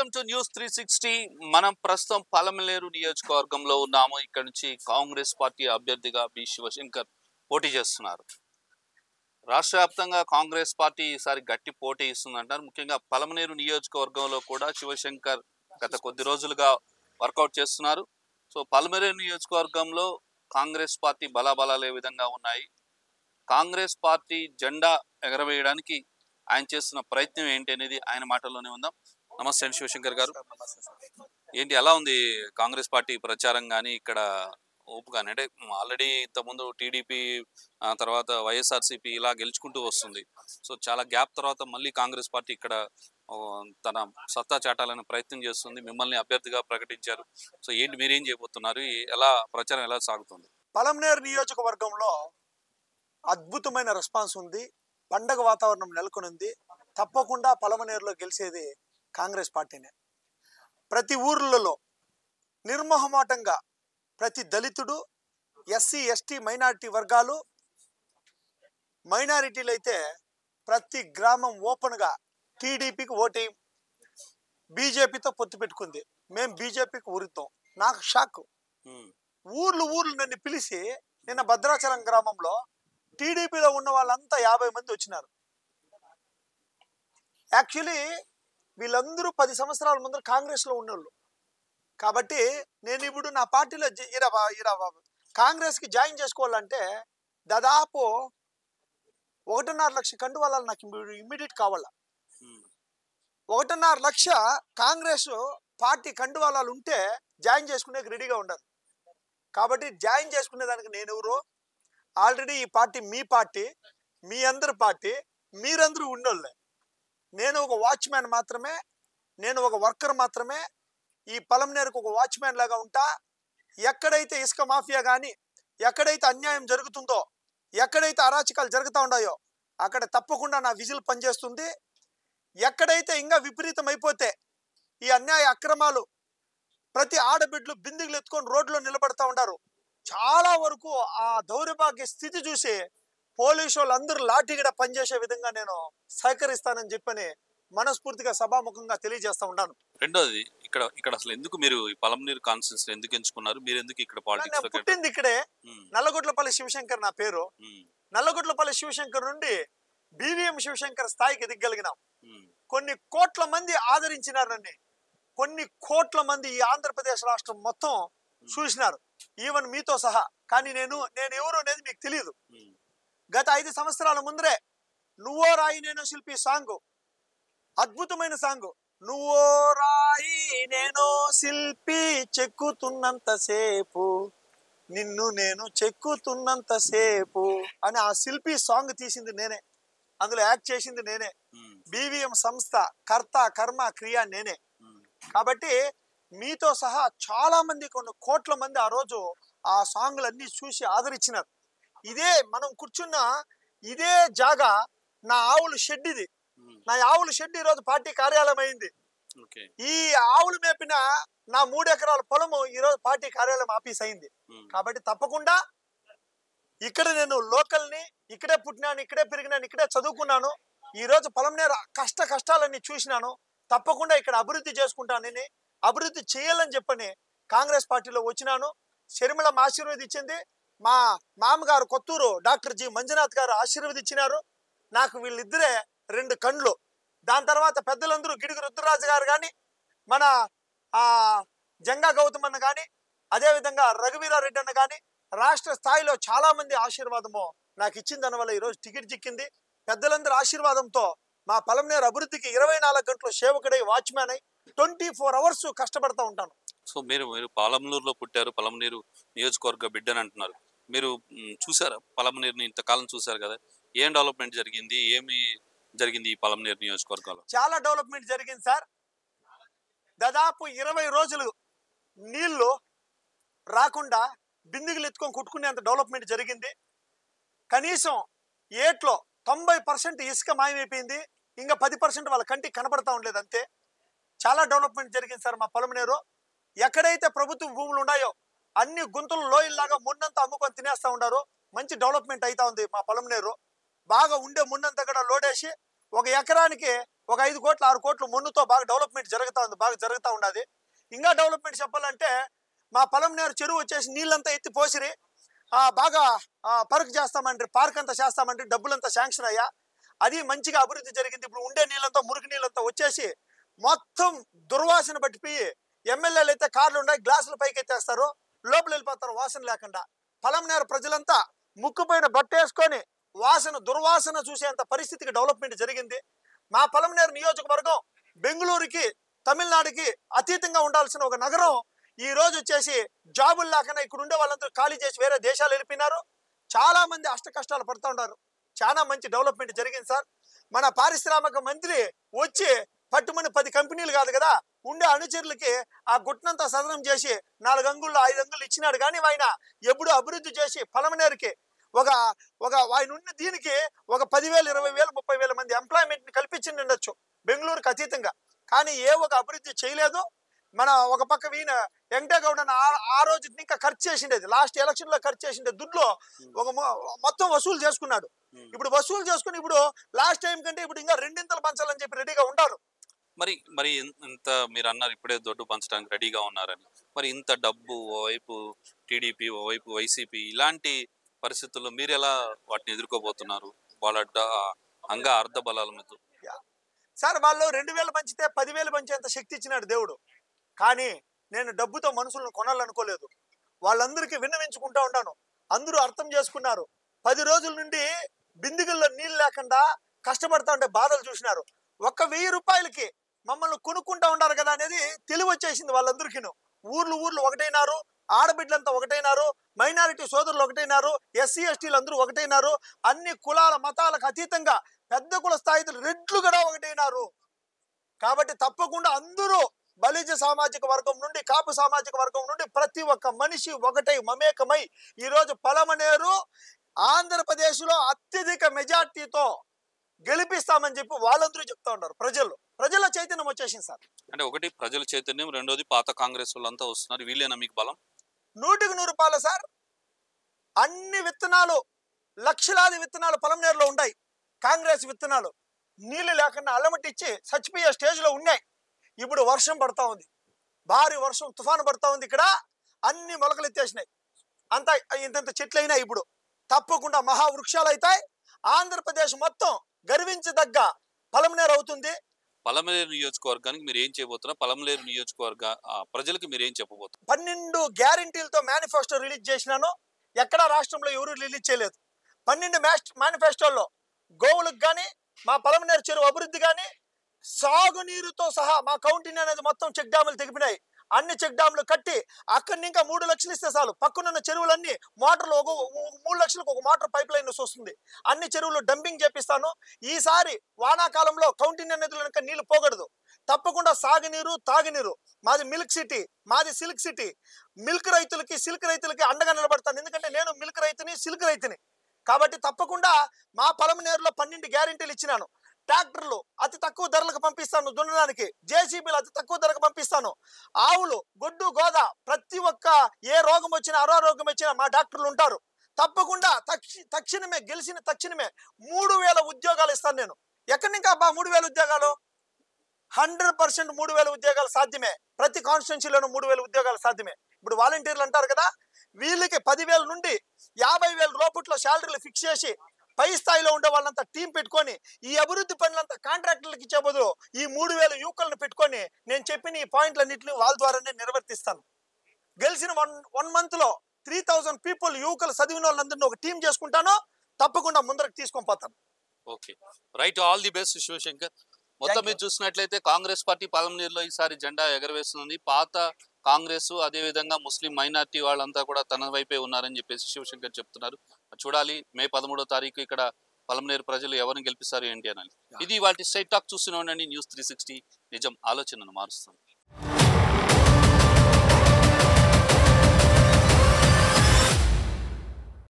Welcome to news 360. మనం ప్రస్తుతం పలమనేరు నియోజకవర్గంలో ఉన్నాము. ఇక్కడ నుంచి కాంగ్రెస్ పార్టీ అభ్యర్థిగా బి శివశంకర్ పోటీ చేస్తున్నారు. రాష్ట్ర వ్యాప్తంగా కాంగ్రెస్ పార్టీ ఈసారి గట్టి పోటీ ఇస్తుందంటారు. ముఖ్యంగా పలమనేరు నియోజకవర్గంలో కూడా శివశంకర్ గత కొద్ది రోజులుగా వర్కౌట్ చేస్తున్నారు. సో పలమనేరు నియోజకవర్గంలో కాంగ్రెస్ పార్టీ బలాబలాలు ఏ విధంగా ఉన్నాయి, కాంగ్రెస్ పార్టీ జెండా ఎగరవేయడానికి ఆయన చేస్తున్న ప్రయత్నం ఏంటి అనేది ఆయన మాటల్లోనే ఉందాం. నమస్తే అండి శివశంకర్ గారు. ఏంటి ఎలా ఉంది కాంగ్రెస్ పార్టీ ప్రచారం కానీ ఇక్కడ ఊపు కానీ? అంటే ఆల్రెడీ ఇంతకుముందు టీడీపీ తర్వాత వైఎస్ఆర్సీపీ ఇలా గెలుచుకుంటూ వస్తుంది. సో చాలా గ్యాప్ తర్వాత మళ్ళీ కాంగ్రెస్ పార్టీ ఇక్కడ తన సత్తా చాటాలని ప్రయత్నం చేస్తుంది. మిమ్మల్ని అభ్యర్థిగా ప్రకటించారు. సో ఏంటి మీరేం చేయబోతున్నారు? ఎలా ప్రచారం ఎలా సాగుతుంది? పలమనేరు నియోజకవర్గంలో అద్భుతమైన రెస్పాన్స్ ఉంది. పండగ వాతావరణం నెలకొనింది. తప్పకుండా పలమనేరులో గెలిచేది కాంగ్రెస్ పార్టీనే. ప్రతి ఊర్లలో నిర్మోహమాటంగా ప్రతి దళితుడు, ఎస్సీ ఎస్టీ మైనారిటీ వర్గాలు, మైనారిటీలు అయితే ప్రతి గ్రామం ఓపెన్గా టీడీపీకి ఓటేయం, బీజేపీతో పొత్తు పెట్టుకుంది, మేము బీజేపీకి ఊరుతాం. నాకు షాక్. ఊర్లు నన్ను పిలిచి నిన్న భద్రాచలం గ్రామంలో టీడీపీలో ఉన్న వాళ్ళంతా 50 మంది వచ్చినారు. యాక్చువల్లీ వీళ్ళందరూ 10 సంవత్సరాల ముందు కాంగ్రెస్లో ఉన్నోళ్ళు. కాబట్టి నేను ఇప్పుడు నా పార్టీలో కాంగ్రెస్కి జాయిన్ చేసుకోవాలంటే దాదాపు 1.5 లక్ష కండువాళ్ళు నాకు ఇమ్మీడియట్ కావాల. 1.5 లక్ష కాంగ్రెస్ పార్టీ కండువాళ్ళు ఉంటే జాయిన్ చేసుకునే రెడీగా ఉండరు. కాబట్టి జాయిన్ చేసుకునే దానికి నేను ఎవరు? ఆల్రెడీ ఈ పార్టీ మీ పార్టీ, మీ అందరి పార్టీ, మీరందరూ ఉండోళ్ళే. నేను ఒక వాచ్మ్యాన్ మాత్రమే, నేను ఒక వర్కర్ మాత్రమే. ఈ పలమనేరుకు ఒక వాచ్మ్యాన్ లాగా ఉంటా. ఎక్కడైతే ఇసుక మాఫియా కానీ, ఎక్కడైతే అన్యాయం జరుగుతుందో, ఎక్కడైతే అరాచకాలు జరుగుతూ ఉన్నాయో అక్కడ తప్పకుండా నా విజిల్ పనిచేస్తుంది. ఎక్కడైతే ఇంకా విపరీతం అయిపోతే ఈ అన్యాయ అక్రమాలు, ప్రతి ఆడబిడ్డలు బిందెలు ఎత్తుకొని రోడ్లో నిలబడతా ఉంటారు. చాలా వరకు ఆ దౌర్భాగ్య స్థితి చూసి పోలీసు వాళ్ళందరూ లాఠీగడ పనిచేసే విధంగా నేను సహకరిస్తానని చెప్పని మనస్ఫూర్తిగా సభాముఖంగా తెలియజేస్తా ఉంటాను. రెండోది, ఇక్కడ అసలు ఎందుకు మీరు ఈ పలమనేరు కాన్స్టిట్యూన్సీ ఎందుకు ఎంచుకున్నారు? మీరు ఎందుకు ఇక్కడ పాలిటిక్స్? పుట్టింది ఇక్కడే. నల్లగొట్లపల్లి శివశంకర్ నా పేరు. నల్లగొట్లపల్లి శివశంకర్ నుండి బివిఎం శివశంకర్ స్థాయికి ఎదిగలిగినాం. కొన్ని కోట్ల మంది ఆదరించినారు నన్ను. కొన్ని కోట్ల మంది ఈ ఆంధ్రప్రదేశ్ రాష్ట్రం మొత్తం చూసినారు, ఈవెన్ మీతో సహా. కానీ నేను ఎవరు అనేది మీకు తెలియదు. గత 5 సంవత్సరాల ముందరే నువ్వో రాయి నేను శిల్పి సాంగ్, అద్భుతమైన సాంగ్. నువ్వో రాయి నేను శిల్పి చెక్కుతున్నంతసేపు, నిన్ను నేను చెక్కుతున్నంతసేపు అని ఆ శిల్పి సాంగ్ తీసింది నేనే, అందులో యాక్ట్ చేసింది నేనే. బివిఎం సంస్థ కర్త కర్మ క్రియ నేనే. కాబట్టి మీతో సహా చాలా మంది, కొన్ని కోట్ల మంది ఆ రోజు ఆ సాంగ్లన్నీ చూసి ఆదరించినారు. ఇదే మనం కూర్చున్న ఇదే జాగా నా ఆవుల షెడ్. ఇది నా ఆవుల షెడ్ ఈరోజు పార్టీ కార్యాలయం అయింది. ఈ ఆవులు మేపిన నా 3 ఎకరాల పొలము ఈరోజు పార్టీ కార్యాలయం ఆఫీస్ అయింది. కాబట్టి తప్పకుండా ఇక్కడ నేను లోకల్ని, ఇక్కడే పుట్టినాను, ఇక్కడే పెరిగినాను, ఇక్కడే చదువుకున్నాను. ఈరోజు పలమనేరు కష్టాలన్నీ చూసినాను. తప్పకుండా ఇక్కడ అభివృద్ధి చేసుకుంటానని, అభివృద్ధి చేయాలని చెప్పని కాంగ్రెస్ పార్టీలో వచ్చినాను. షర్మిలమ్మ ఆశీర్వదించింది. మా మామగారు కొత్తూరు డాక్టర్ జి మంజునాథ్ గారు ఆశీర్వదించినారు. నాకు వీళ్ళిద్దరే 2 కండ్లు. దాని తర్వాత పెద్దలందరూ గిడుగు రుద్రరాజు గారు కానీ, మన జంగా గౌతమ్ అన్న కానీ, అదేవిధంగా రఘువీరారెడ్డి అన్న కానీ, రాష్ట్ర స్థాయిలో చాలా మంది ఆశీర్వాదము నాకు ఇచ్చిన దానివల్ల ఈరోజు టికెట్ చిక్కింది. పెద్దలందరూ ఆశీర్వాదంతో మా పలమనేరు అభివృద్ధికి 24 గంటలు సేవకుడై, వాచ్మ్యాన్ అయి 24 అవర్స్ కష్టపడతా ఉంటాను. సో మీరు పాలమనేరులో పుట్టారు, పలమనేరు నియోజకవర్గ బిడ్డని అంటున్నారు. మీరు చూసారా పలమనేరుని? ఇంతకాలం చూసారు కదా, ఏం డెవలప్మెంట్ జరిగింది, ఏమి జరిగింది ఈ పలమనేరు నియోజకవర్గంలో? చాలా డెవలప్మెంట్ జరిగింది సార్. దాదాపు 20 రోజులు నీళ్లు రాకుండా బిందిగులు ఎత్తుకొని కుట్టుకునేంత డెవలప్మెంట్ జరిగింది. కనీసం ఏట్లో 90% ఇసుక మాయమైపోయింది. ఇంకా 10% వాళ్ళ కంటికి కనపడతా ఉండలేదు, అంతే. చాలా డెవలప్మెంట్ జరిగింది సార్ మా పలమనేరు. ఎక్కడైతే ప్రభుత్వ భూములు ఉన్నాయో అన్ని గుంతలు లోయల్లాగా మున్నంతా అమ్ముకొని తినేస్తూ ఉన్నారు. మంచి డెవలప్మెంట్ అవుతా ఉంది మా పలమనేరు. బాగా ఉండే మున్నంతా కూడా లోడేసి 1 ఎకరానికి ఒక 5 కోట్లు 6 కోట్లు మొన్నుతో బాగా డెవలప్మెంట్ జరుగుతూ ఉన్నది. ఇంకా డెవలప్మెంట్ చెప్పాలంటే మా పలంనేరు చెరువు వచ్చేసి నీళ్ళంతా ఎత్తి పోసిరి బాగా పార్క్ చేస్తామంటే పార్క్ అంతా చేస్తామంటే డబ్బులంతా శాంక్షన్ అయ్యా. అది మంచిగా అభివృద్ధి జరిగింది. ఇప్పుడు ఉండే నీళ్ళంతా మురికి నీళ్ళంతా వచ్చేసి మొత్తం దుర్వాసన పట్టిపోయి ఎమ్మెల్యేలు అయితే కార్లు ఉన్నాయి గ్లాసులు పైకి ఎత్తేస్తారు, లోపల వెళ్ళిపోతారు వాసన లేకుండా. పలంనేరు ప్రజలంతా ముక్కుపైన బట్టేసుకొని దుర్వాసన చూసేంత పరిస్థితికి డెవలప్మెంట్ జరిగింది. మా పలంనేరు నియోజకవర్గం బెంగళూరుకి తమిళనాడుకి అతీతంగా ఉండాల్సిన ఒక నగరం ఈ రోజు వచ్చేసి జాబులు లేకుండా ఇక్కడ ఉండే వాళ్ళందరూ ఖాళీ చేసి వేరే దేశాలు వెళ్ళిపోయినారు. చాలా మంది అష్ట కష్టాలు పడుతూ ఉన్నారు. చాలా మంచి డెవలప్మెంట్ జరిగింది సార్. మన పారిశ్రామిక మంత్రి వచ్చి పట్టుమని 10 కంపెనీలు కాదు కదా ఉండే అనుచరులకి ఆ గుట్టనంతా సదనం చేసి 4 అంగుళ్ళు 5 అంగుళ్ళు ఇచ్చినాడు. కానీ ఆయన ఎప్పుడు అభివృద్ధి చేసి పలమనేరుకి ఆయన ఉన్న దీనికి ఒక 10,000 20,000 30,000 మంది ఎంప్లాయ్మెంట్ ని కల్పించి ఉండొచ్చు బెంగళూరుకి అతీతంగా. కానీ ఏ ఒక అభివృద్ధి చేయలేదు. మన ఒక పక్క ఈయన వెంకటేగౌడ ఆ రోజు ఇంకా ఖర్చు చేసిండేది, లాస్ట్ ఎలక్షన్ లో ఖర్చు చేసిండే దుడ్లో మొత్తం వసూలు చేసుకున్నాడు. ఇప్పుడు వసూలు చేసుకుని ఇప్పుడు లాస్ట్ టైం కంటే ఇప్పుడు ఇంకా 2 పంచాలని చెప్పి రెడీగా ఉంటారు. మరి ఇంత మీరు అన్నారు ఇప్పుడే దొడ్డు పంచడానికి రెడీగా ఉన్నారని. మరి ఇంత డబ్బు ఓవైపు టీడీపీ ఓవైపు వైసీపీ ఇలాంటి పరిస్థితుల్లో మీరు ఎలా వాటిని ఎదుర్కోబోతున్నారు? వాళ్ళ అర్ధ బలాల మీద సార్ వాళ్ళు 2,000 పంచితే 10,000 పంచేంత శక్తి ఇచ్చినాడు దేవుడు. కానీ నేను డబ్బుతో మనుషులను కొనాలనుకోలేదు. వాళ్ళందరికీ విన్నవించుకుంటా ఉంటాను. అందరూ అర్థం చేసుకున్నారు. 10 రోజుల నుండి బిందిగుల్లో నీళ్ళు లేకుండా కష్టపడతా ఉంటే బాధలు చూసినారు. 1,000 రూపాయలకి మమ్మల్ని కొనుక్కుంటా ఉన్నారు కదా అనేది తెలివి వచ్చేసింది వాళ్ళందరికీ. ఊర్లు ఒకటైనారు, ఆడబిడ్డలంతా ఒకటైనారు, మైనారిటీ సోదరులు ఒకటైనారు, ఎస్సీ ఎస్టీలు అందరూ ఒకటైనారు. అన్ని కులాల మతాలకు అతీతంగా పెద్ద కుల స్థాయిలో రెడ్లు కూడా ఒకటైనారు. కాబట్టి తప్పకుండా అందరూ బలిజ సామాజిక వర్గం నుండి కాపు సామాజిక వర్గం నుండి ప్రతి ఒక్క మనిషి ఒకటై మమేకమై ఈరోజు పలమనేరు ఆంధ్రప్రదేశ్ లో అత్యధిక మెజార్టీతో గెలిపిస్తామని చెప్పి వాళ్ళందరూ చెప్తా ఉన్నారు. ప్రజల చైతన్యం వచ్చేసింది సార్. అంటే ఒకటి ప్రజల చైతన్యం, రెండోది పాత కాంగ్రెస్ వాళ్ళంతా వస్తున్నారు. వీళ్ళేనా మీకు బలం? 100కి 100 సార్. అన్ని విత్తనాలు లక్షలాది విత్తనాలు పలమనేరులో ఉన్నాయి. కాంగ్రెస్ విత్తనాలు నీళ్లు లేకుండా అల్లమట్టిచ్చి చచ్చిపోయే స్టేజ్ లో ఉన్నాయి. ఇప్పుడు వర్షం పడతా ఉంది, భారీ వర్షం తుఫాను పడతా ఉంది. ఇక్కడ అన్ని మొలకలు ఎత్తేసినాయి. అంతా ఇంత చెట్లు అయినాయి. ఇప్పుడు తప్పకుండా మహావృక్షాలు అవుతాయి. ఆంధ్రప్రదేశ్ మొత్తం గర్వించదగ్గ పలమనేరు అవుతుంది. పలమనేరు నియోజకవర్గానికి మీరు ఏం చేయబోతున్నారు? పలమనేరు నియోజకవర్గ ప్రజలకు మీరు ఏం చెప్పబోతున్నారు? 12 గ్యారంటీలతో మేనిఫెస్టో రిలీజ్ చేసినాను. ఎక్కడా రాష్ట్రంలో ఎవరు రిలీజ్ చేయలేదు. 12 మేనిఫెస్టోల్లో గోవులకు కానీ మా పలమనేరు చెరువు అభివృద్ధి కానీ సాగునీరుతో సహా మా కౌంటీని అనేది మొత్తం చెక్ డ్యాములు తెగిపినాయి. అన్ని చెక్ డ్యాములు కట్టి అక్కడి ఇంకా 3 లక్షలు ఇస్తే చాలు పక్కనున్న చెరువులన్నీ మోటార్లు 3 లక్షలకు ఒక మోటార్ పైప్ లైన్ వస్తుంది. అన్ని చెరువులు డంపింగ్ చేపిస్తాను. ఈసారి వానాకాలంలో కౌంటీని నదులు కనుక నీళ్లు పోకూడదు. తప్పకుండా సాగునీరు తాగునీరు. మాది మిల్క్ సిటీ, మాది సిల్క్ సిటీ. మిల్క్ రైతులకి సిల్క్ రైతులకి అండగా నిలబడతాను. ఎందుకంటే నేను మిల్క్ రైతుని సిల్క్ రైతుని. కాబట్టి తప్పకుండా మా పలమనేరులో 12 గ్యారెంటీలు ఇచ్చినాను. ట్రాక్టర్లు అతి తక్కువ ధరలకు పంపిస్తాను దున్నడానికి. జేసీబీలు అతి తక్కువ ధరకు పంపిస్తాను. ఆవులు గొడ్డు గోద ప్రతి ఒక్క ఏ రోగం వచ్చినా అనారోగ్యం వచ్చినా మా డాక్టర్లు ఉంటారు. తప్పకుండా తక్షణమే గెలిచిన తక్షణమే 3,000 ఉద్యోగాలు ఇస్తాను నేను. ఎక్కడి నుంచి అబ్బా 3,000 ఉద్యోగాలు? 100% 3,000 ఉద్యోగాలు సాధ్యమే. ప్రతి కాన్స్టిట్యున్సీలోనూ 3,000 ఉద్యోగాలు సాధ్యమే. ఇప్పుడు వాలంటీర్లు అంటారు కదా, వీళ్ళకి 10,000 నుండి 50,000 రూపాయల శాలరీలు ఫిక్స్ చేసి పై స్థాయిలో ఉండే వాళ్ళంతా టీం పెట్టుకొని ఈ అభివృద్ధి పనులంతా కాంట్రాక్టర్లకు ఇచ్చే బదులు ఈ 3,000 యువకులను పెట్టుకొని నేను చెప్పిన ఈ పాయింట్లన్నింటినీ వాళ్ళ ద్వారానే నిర్వర్తిస్తాను. గెలిచిన 1 మంత్ లో 3,000 పీపుల్ యువకులు చదివిన వాళ్ళందరినీ ఒక టీం చేసుకుంటాను. తప్పకుండా ముందరకు తీసుకొని పోతాను. Okay, right. All the best Shivshankar. మొత్తం మీరు చూసినట్లయితే కాంగ్రెస్ పార్టీ పలమనేరులో ఈసారి జెండా ఎగరవేస్తుంది. పాత కాంగ్రెస్ అదే విధంగా ముస్లిం మైనార్టీ వాళ్ళంతా కూడా తన వైపే ఉన్నారని చెప్పేసి శివశంకర్ చెప్తున్నారు. చూడాలి మే 13వ తారీఖు ఇక్కడ పలమనేరు ప్రజలు ఎవరిని గెలిపిస్తారు ఏంటి అని. ఇది వాటి స్ట్రైట్ టాక్ చూస్తూనే ఉండండి. న్యూస్ 360 నిజం ఆలోచనను మారుస్తుంది.